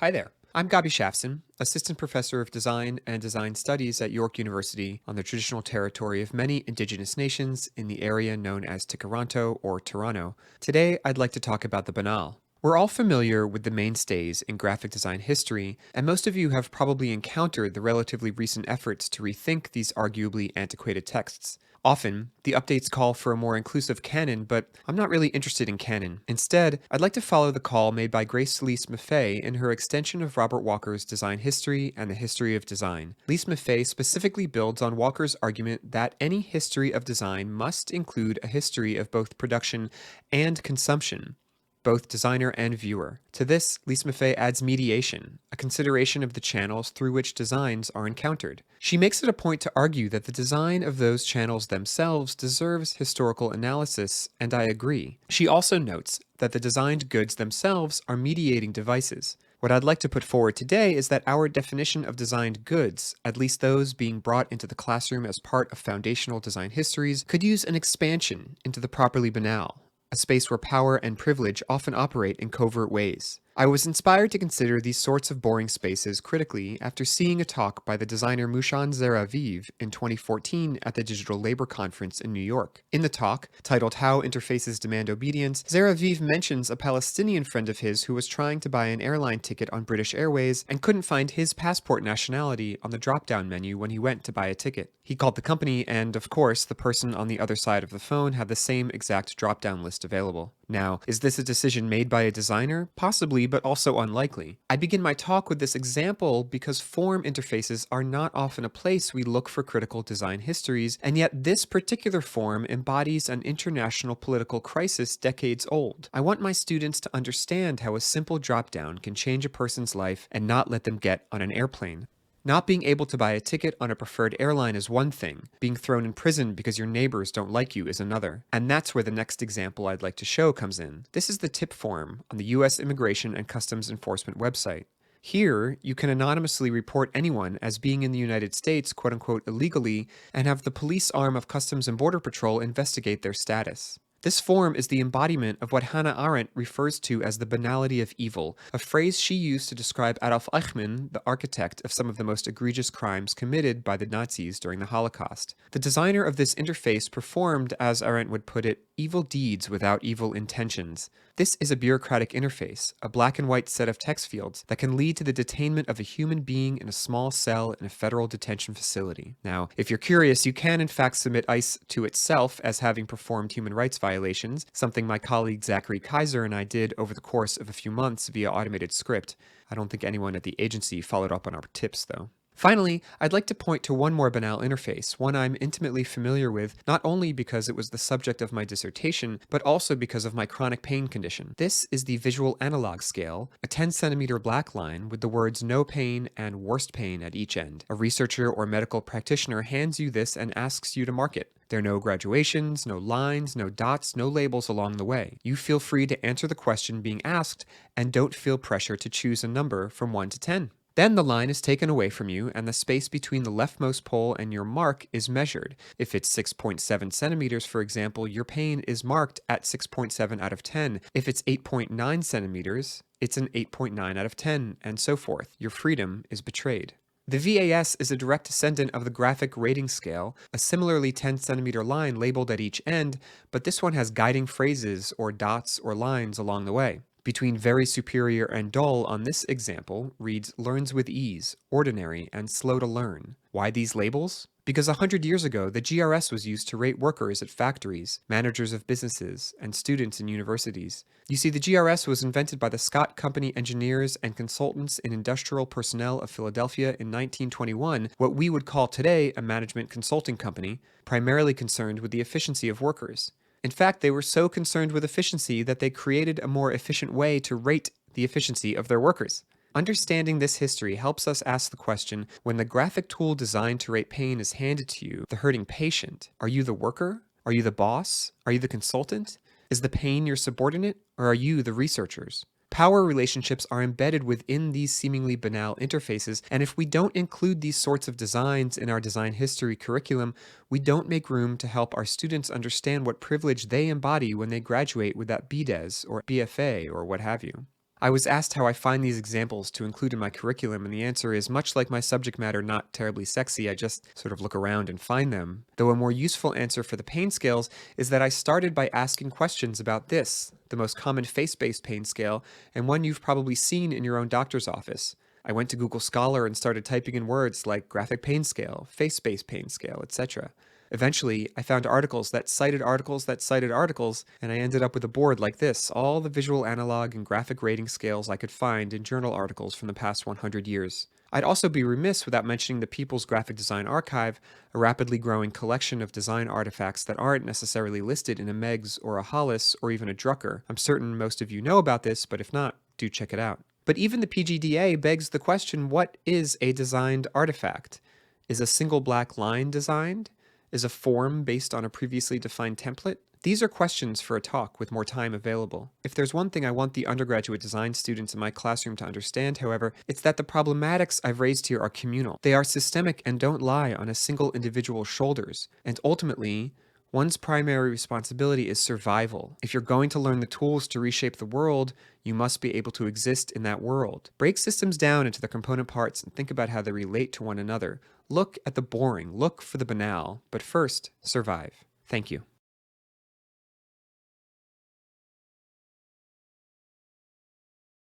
Hi there. I'm Gabi Schaffzin, Assistant Professor of Design and Design Studies at York University on the traditional territory of many indigenous nations in the area known as Tikaranto or Toronto. Today, I'd like to talk about the Banal. We're all familiar with the mainstays in graphic design history, and most of you have probably encountered the relatively recent efforts to rethink these arguably antiquated texts. Often, the updates call for a more inclusive canon, but I'm not really interested in canon. Instead, I'd like to follow the call made by Grace Lee Maffei in her extension of Robert Walker's Design History and the History of Design. Lee Maffei specifically builds on Walker's argument that any history of design must include a history of both production and consumption, both designer and viewer. To this, Lise Maffei adds mediation, a consideration of the channels through which designs are encountered. She makes it a point to argue that the design of those channels themselves deserves historical analysis, and I agree. She also notes that the designed goods themselves are mediating devices. What I'd like to put forward today is that our definition of designed goods, at least those being brought into the classroom as part of foundational design histories, could use an expansion into the properly banal, a space where power and privilege often operate in covert ways. I was inspired to consider these sorts of boring spaces critically after seeing a talk by the designer Mushan Zeraviv in 2014 at the Digital Labor Conference in New York. In the talk, titled How Interfaces Demand Obedience, Zeraviv mentions a Palestinian friend of his who was trying to buy an airline ticket on British Airways and couldn't find his passport nationality on the drop-down menu when he went to buy a ticket. He called the company, and of course, the person on the other side of the phone had the same exact drop-down list available. Now, is this a decision made by a designer? Possibly, but also unlikely. I begin my talk with this example because form interfaces are not often a place we look for critical design histories, and yet this particular form embodies an international political crisis decades old. I want my students to understand how a simple drop-down can change a person's life and not let them get on an airplane. Not being able to buy a ticket on a preferred airline is one thing. Being thrown in prison because your neighbors don't like you is another. And that's where the next example I'd like to show comes in. This is the tip form on the U.S. Immigration and Customs Enforcement website. Here, you can anonymously report anyone as being in the United States, quote-unquote, illegally, and have the police arm of Customs and Border Patrol investigate their status. This form is the embodiment of what Hannah Arendt refers to as the banality of evil, a phrase she used to describe Adolf Eichmann, the architect of some of the most egregious crimes committed by the Nazis during the Holocaust. The designer of this interface performed, as Arendt would put it, evil deeds without evil intentions. This is a bureaucratic interface, a black and white set of text fields that can lead to the detainment of a human being in a small cell in a federal detention facility. Now, if you're curious, you can in fact submit ICE to itself as having performed human rights violations, something my colleague Zachary Kaiser and I did over the course of a few months via automated script. I don't think anyone at the agency followed up on our tips, though. Finally, I'd like to point to one more banal interface, one I'm intimately familiar with, not only because it was the subject of my dissertation, but also because of my chronic pain condition. This is the visual analog scale, a 10-centimeter black line with the words no pain and worst pain at each end. A researcher or medical practitioner hands you this and asks you to mark it. There are no graduations, no lines, no dots, no labels along the way. You feel free to answer the question being asked and don't feel pressure to choose a number from 1 to 10. Then the line is taken away from you and the space between the leftmost pole and your mark is measured. If it's 6.7 centimeters, for example, your pain is marked at 6.7 out of 10. If it's 8.9 centimeters, it's an 8.9 out of 10, and so forth. Your freedom is betrayed. The VAS is a direct descendant of the graphic rating scale, a similarly 10-centimeter line labeled at each end, but this one has guiding phrases or dots or lines along the way. Between very superior and dull on this example reads learns with ease, ordinary, and slow to learn. Why these labels? Because 100 years ago, the GRS was used to rate workers at factories, managers of businesses, and students in universities. You see, the GRS was invented by the Scott Company engineers and consultants in industrial personnel of Philadelphia in 1921, what we would call today a management consulting company, primarily concerned with the efficiency of workers. In fact, they were so concerned with efficiency that they created a more efficient way to rate the efficiency of their workers. Understanding this history helps us ask the question, when the graphic tool designed to rate pain is handed to you, the hurting patient, are you the worker? Are you the boss? Are you the consultant? Is the pain your subordinate, or are you the researchers? Power relationships are embedded within these seemingly banal interfaces, and if we don't include these sorts of designs in our design history curriculum, we don't make room to help our students understand what privilege they embody when they graduate with that BDes or BFA or what have you. I was asked how I find these examples to include in my curriculum, and the answer is much like my subject matter not terribly sexy, I just sort of look around and find them. Though a more useful answer for the pain scales is that I started by asking questions about this, the most common face-based pain scale, and one you've probably seen in your own doctor's office. I went to Google Scholar and started typing in words like graphic pain scale, face-based pain scale, etc. Eventually, I found articles that cited articles that cited articles, and I ended up with a board like this, all the visual analog and graphic rating scales I could find in journal articles from the past 100 years. I'd also be remiss without mentioning the People's Graphic Design Archive, a rapidly growing collection of design artifacts that aren't necessarily listed in a Meggs or a Hollis or even a Drucker. I'm certain most of you know about this, but if not, do check it out. But even the PGDA begs the question, what is a designed artifact? Is a single black line designed? Is a form based on a previously defined template? These are questions for a talk with more time available. If there's one thing I want the undergraduate design students in my classroom to understand, however, it's that the problematics I've raised here are communal. They are systemic and don't lie on a single individual's shoulders. And ultimately, one's primary responsibility is survival. If you're going to learn the tools to reshape the world, you must be able to exist in that world. Break systems down into their component parts and think about how they relate to one another. Look at the boring, look for the banal, but first, survive. Thank you.